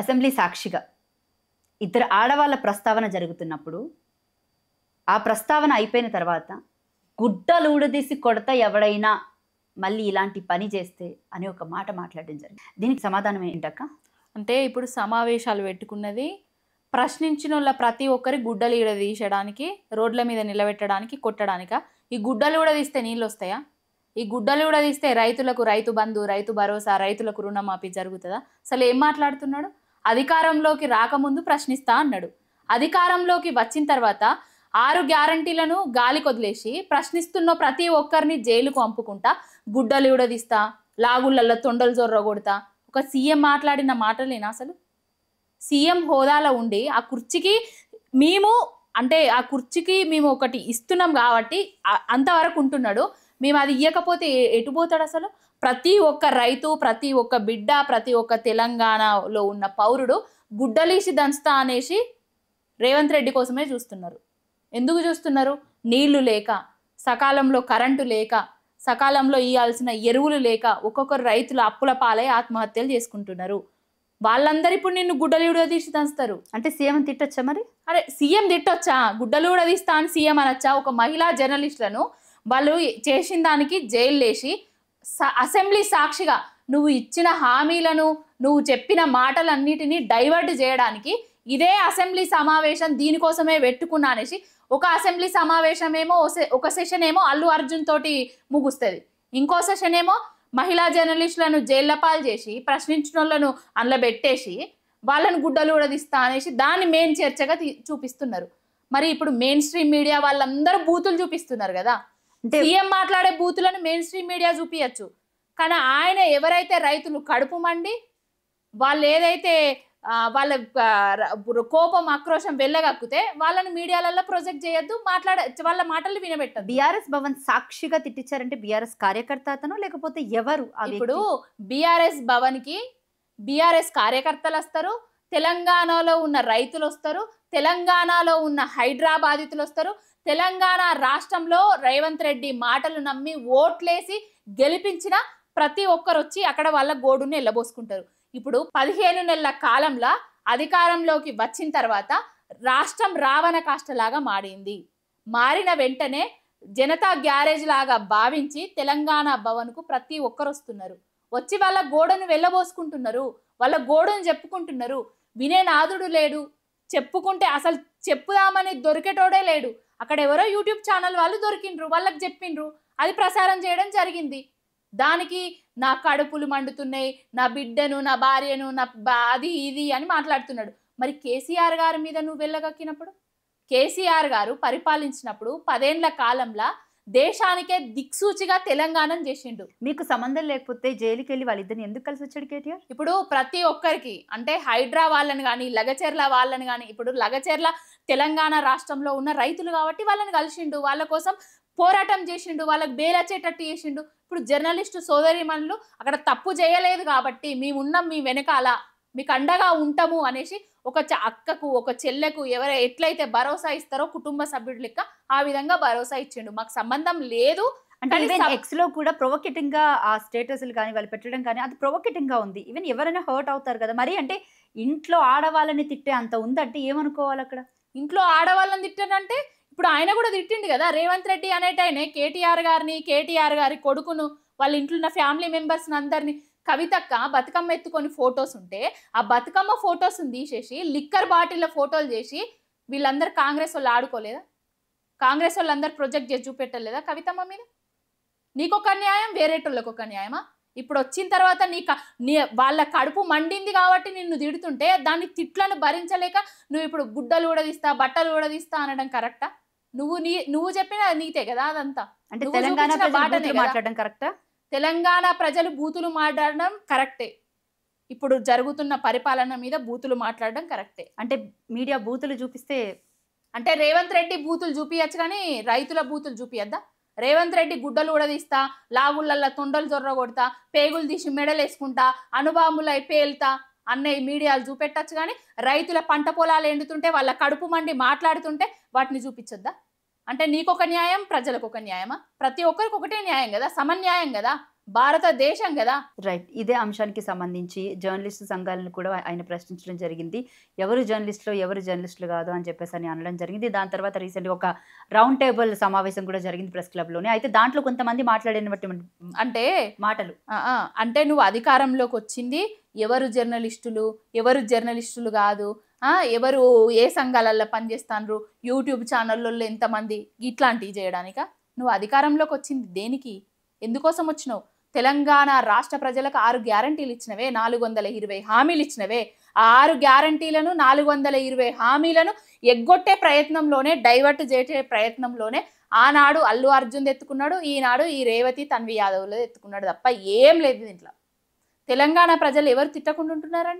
Assembly సాక్షిగా ఇద్దరు ఆడవాళ్ళ ప్రస్తావన జరుగుతున్నప్పుడు ఆ ప్రస్తావన అయిపోయిన తర్వాత గుడ్డలు ఊడదీసి కొడతా ఎవడైనా మళ్ళీ ఇలాంటి పని చేస్తే అని ఒక మాట మాట్లాడడం జరిగింది. దీనికి సమాధానం ఏంటక్క? అంటే ఇప్పుడు సమావేశాలు పెట్టుకున్నది ప్రశ్నించిన వాళ్ళ ప్రతి ఒక్కరి గుడ్డలు ఈడదీయడానికి, రోడ్ల మీద నిలబెట్టడానికి, కొట్టడానిక? ఈ గుడ్డలు కూడా తీస్తే నీళ్ళు వస్తాయా? ఈ గుడ్డలు కూడా తీస్తే రైతులకు రైతు బంధు, రైతు భరోసా, రైతులకు రుణమాఫీ జరుగుతుందా? అసలు ఏం మాట్లాడుతున్నాడు? అధికారంలోకి రాకముందు ప్రశ్నిస్తా అన్నాడు. అధికారంలోకి వచ్చిన తర్వాత 6 గ్యారంటీలను గాలి కొదిలేసి ప్రశ్నిస్తున్న ప్రతి ఒక్కరిని జైలుకు పంపుకుంటా, గుడ్డలు ఉడదీస్తా, లాగుళ్ళల్లో తొండలు జొర్ర కొడతా, ఒక సీఎం మాట్లాడిన మాటలేనా? అసలు సీఎం హోదాలో ఉండి ఆ కుర్చీకి మేము ఒకటి ఇస్తున్నాం కాబట్టి అంతవరకు ఉంటున్నాడు. మేము అది ఇవ్వకపోతే ఎటు పోతాడు? అసలు ప్రతి ఒక్క రైతు, ప్రతి ఒక్క బిడ్డ, ప్రతి ఒక్క తెలంగాణలో ఉన్న పౌరుడు గుడ్డలీసి దంచుతా అనేసి రేవంత్ రెడ్డి కోసమే చూస్తున్నారు. ఎందుకు చూస్తున్నారు? నీళ్లు లేక, సకాలంలో కరెంటు లేక, సకాలంలో ఇవ్వాల్సిన ఎరువులు లేక ఒక్కొక్కరు రైతులు అప్పుల పాలై ఆత్మహత్యలు చేసుకుంటున్నారు. వాళ్ళందరూ ఇప్పుడు నిన్ను గుడ్డలు తీసి దంచుతారు. అంటే సీఎం తిట్టొచ్చా మరి? అరే సీఎం తిట్టొచ్చా? గుడ్డలు తీస్తా అని సీఎం అనొచ్చా? ఒక మహిళా జర్నలిస్టులను వాళ్ళు చేసిన దానికి జైలు వేసి అసెంబ్లీ సాక్షిగా నువ్వు ఇచ్చిన హామీలను, నువ్వు చెప్పిన మాటలన్నిటినీ డైవర్ట్ చేయడానికి ఇదే అసెంబ్లీ సమావేశం దీనికోసమే పెట్టుకున్నా అనేసి ఒక అసెంబ్లీ సమావేశం ఏమో ఒక సెషన్ ఏమో అల్లు అర్జున్ తోటి ముగుస్తుంది, ఇంకో సెషన్ ఏమో మహిళా జర్నలిస్టులను జైళ్ల పాలు చేసి ప్రశ్నించిన వాళ్ళను అందులో పెట్టేసి వాళ్ళను గుడ్డలు ఉడదీస్తా అనేసి దాన్ని మెయిన్ చర్చగా చూపిస్తున్నారు. మరి ఇప్పుడు మెయిన్ స్ట్రీమ్ మీడియా వాళ్ళందరూ బూతులు చూపిస్తున్నారు కదా. సీఎం మాట్లాడే బూతులను మెయిన్ స్ట్రీమ్ మీడియా చూపించచ్చు, కానీ ఆయన ఎవరైతే రైతులు కడుపు మండి వాళ్ళు ఏదైతే వాళ్ళ కోపం ఆక్రోశం వెళ్ళగక్కితే వాళ్ళని మీడియాలలో ప్రొజెక్ట్ చేయొద్దు, వాళ్ళ మాటలు వినబెట్టదు. బీఆర్ఎస్ భవన్ సాక్షిగా తిట్టించారంటే బీఆర్ఎస్ కార్యకర్త అతను లేకపోతే ఎవరు? ఇప్పుడు బీఆర్ఎస్ భవన్ కి బీఆర్ఎస్ కార్యకర్తలు వస్తారు, తెలంగాణలో ఉన్న రైతులు వస్తారు, తెలంగాణలో ఉన్న హైదరాబాదితులు వస్తారు, తెలంగాణ రాష్ట్రంలో రేవంత్ రెడ్డి మాటలు నమ్మి ఓట్లేసి గెలిపించిన ప్రతి ఒక్కరు వచ్చి అక్కడ వాళ్ళ గోడుని ఎల్లబోసుకుంటారు. ఇప్పుడు 15 నెలల కాలంలో అధికారంలోకి వచ్చిన తర్వాత రాష్ట్రం రావణ కాష్టలాగా మారిన వెంటనే జనతా గ్యారేజ్ లాగా భావించి తెలంగాణ భవన్కు ప్రతి ఒక్కరు వస్తున్నారు, వచ్చి వాళ్ళ గోడను వెళ్ళబోసుకుంటున్నారు, వాళ్ళ గోడను చెప్పుకుంటున్నారు. వినే నాదుడు లేడు, చెప్పుకుంటే అసలు చెప్పుదామని దొరికేటోడే లేడు. అక్కడ ఎవరో యూట్యూబ్ ఛానల్ వాళ్ళు దొరికిండ్రు, వాళ్ళకి చెప్పిండ్రు, అది ప్రసారం చేయడం జరిగింది. దానికి నా కడుపులు మండుతున్నాయి, నా బిడ్డను, నా భార్యను, నా అది ఇది అని మాట్లాడుతున్నాడు. మరి కేసీఆర్ గారి మీద నువ్వు వెళ్ళగక్కినప్పుడు, కేసీఆర్ గారు పరిపాలించినప్పుడు 10 ఏళ్ల కాలంలో దేశానికే దిక్సూచిగా తెలంగాణను చేసిండు. మీకు సంబంధం లేకపోతే జైలుకి వెళ్ళి వాళ్ళిద్దరిని ఎందుకు కలిసి వచ్చాడు కేటీఆర్? ఇప్పుడు ప్రతి ఒక్కరికి అంటే హైడ్రా వాళ్ళని కానీ, లగచెర్ల వాళ్ళని కానీ, ఇప్పుడు లగచెర్ల తెలంగాణ రాష్ట్రంలో ఉన్న రైతులు కాబట్టి వాళ్ళని కలిసిండు, వాళ్ళ కోసం పోరాటం చేసిండు, వాళ్ళకి బేలచ్చేటట్టు చేసిండు. ఇప్పుడు జర్నలిస్టు సోదరిమణులు అక్కడ తప్పు చేయలేదు కాబట్టి మేమున్నాం, మీ వెనకాల మీకు అండగా ఉంటాము అనేసి ఒక అక్కకు, ఒక చెల్లెకు ఎట్లయితే భరోసా ఇస్తారో కుటుంబ సభ్యుడు లెక్క ఆ విధంగా భరోసా ఇచ్చిండు. మాకు సంబంధం లేదు అంటే ఎక్స్ లో కూడా ప్రొవోకేటింగ్ గా ఆ స్టేటస్లు కానీ వాళ్ళు పెట్టడం కానీ అది ప్రొవోకేటింగ్ గా ఉంది. ఈవెన్ ఎవరైనా హర్ట్ అవుతారు కదా. మరి అంటే ఇంట్లో ఆడవాళ్ళని తిట్టే అంత ఉందంటే ఏమనుకోవాలి? అక్కడ ఇంట్లో ఆడవాళ్ళని తిట్టానంటే ఇప్పుడు ఆయన కూడా తిట్టిండు కదా. రేవంత్ రెడ్డి అనేటైనే కేటీఆర్ గారిని, కేటీఆర్ గారి కొడుకును, వాళ్ళ ఇంట్లో ఉన్న ఫ్యామిలీ మెంబర్స్ని అందరినీ, కవితక్క బతుకమ్మ ఎత్తుకొని ఫొటోస్ ఉంటే ఆ బతుకమ్మ ఫొటోస్ని తీసేసి లిక్కర్ బాటిల్లో ఫోటోలు చేసి వీళ్ళందరూ కాంగ్రెస్ వాళ్ళు ఆడుకోలేదా? కాంగ్రెస్ వాళ్ళందరూ ప్రొజెక్ట్ చేసి చూపెట్టలేదా కవితమ్మ మీద? నీకొక న్యాయం, వేరేటోళ్ళకి ఒక న్యాయమా? ఇప్పుడు వచ్చిన తర్వాత వాళ్ళ కడుపు మండింది కాబట్టి నిన్ను తిడుతుంటే దాన్ని తిట్లను భరించలేక నువ్వు ఇప్పుడు గుడ్డలు ఊడదీస్తా, బట్టలు ఊడదీస్తా అనడం కరెక్టా? నువ్వు చెప్పిన నీతే కదా అదంతా. అంటే తెలంగాణ మాట్లాడడం కరెక్టా? తెలంగాణ ప్రజలు బూతులు మాట్లాడడం కరెక్టే. ఇప్పుడు జరుగుతున్న పరిపాలన మీద బూతులు మాట్లాడడం కరెక్టే. అంటే మీడియా బూతులు చూపిస్తే అంటే రేవంత్ రెడ్డి బూతులు చూపించచ్చు కానీ రైతుల బూతులు చూపియద్దా? రేవంత్ రెడ్డి గుడ్డలు ఉడదీస్తా, లాగుళ్ళల్లో తొండలు జొర్ర కొడతా, పేగులు తీసి మెడలు వేసుకుంటా, అణుబాంబులై పేల్తా అన్నయ్య మీడియాలు చూపెట్టచ్చు కానీ రైతుల పంట పొలాలు ఎండుతుంటే వాళ్ళ కడుపు మండి మాట్లాడుతుంటే వాటిని చూపించొద్దా? అంటే నీకొక న్యాయం, ప్రజలకు ఒక న్యాయమా? ప్రతి ఒక్కరికి ఒకటే న్యాయం కదా, సమన్యాయం కదా. భారతదేశం కదా. రైట్. ఇదే అంశానికి సంబంధించి జర్నలిస్టు సంఘాలను కూడా ఆయన ప్రశ్నించడం జరిగింది. ఎవరు జర్నలిస్టులు కాదు అని చెప్పేసి అని అనడం జరిగింది. దాని తర్వాత రీసెంట్గా ఒక రౌండ్ టేబుల్ సమావేశం కూడా జరిగింది ప్రెస్ క్లబ్లోనే. అయితే దాంట్లో కొంతమంది మాట్లాడినటువంటి అంటే మాటలు అంటే నువ్వు అధికారంలోకి వచ్చింది ఎవరు జర్నలిస్టులు కాదు, ఎవరు ఏ సంఘాలలో పనిచేస్తాండ్రు, యూట్యూబ్ ఛానళ్ళల్లో ఎంతమంది, ఇట్లాంటివి చేయడానిక? నువ్వు అధికారంలోకి వచ్చింది దేనికి, ఎందుకోసం వచ్చినావు? తెలంగాణ రాష్ట్ర ప్రజలకు 6 గ్యారంటీలు ఇచ్చినవే, 420 హామీలు ఇచ్చినవే. ఆ 6 గ్యారంటీలను 420 హామీలను ఎగ్గొట్టే ప్రయత్నంలోనే, డైవర్ట్ చేసే ప్రయత్నంలోనే ఆనాడు అల్లు అర్జున్ ఎత్తుకున్నాడు, ఈనాడు ఈ రేవతి తన్వి యాదవ్లో ఎత్తుకున్నాడు తప్ప ఏం లేదు దీంట్లో. తెలంగాణ ప్రజలు ఎవరు తిట్టకుండా ఉంటున్నారండి?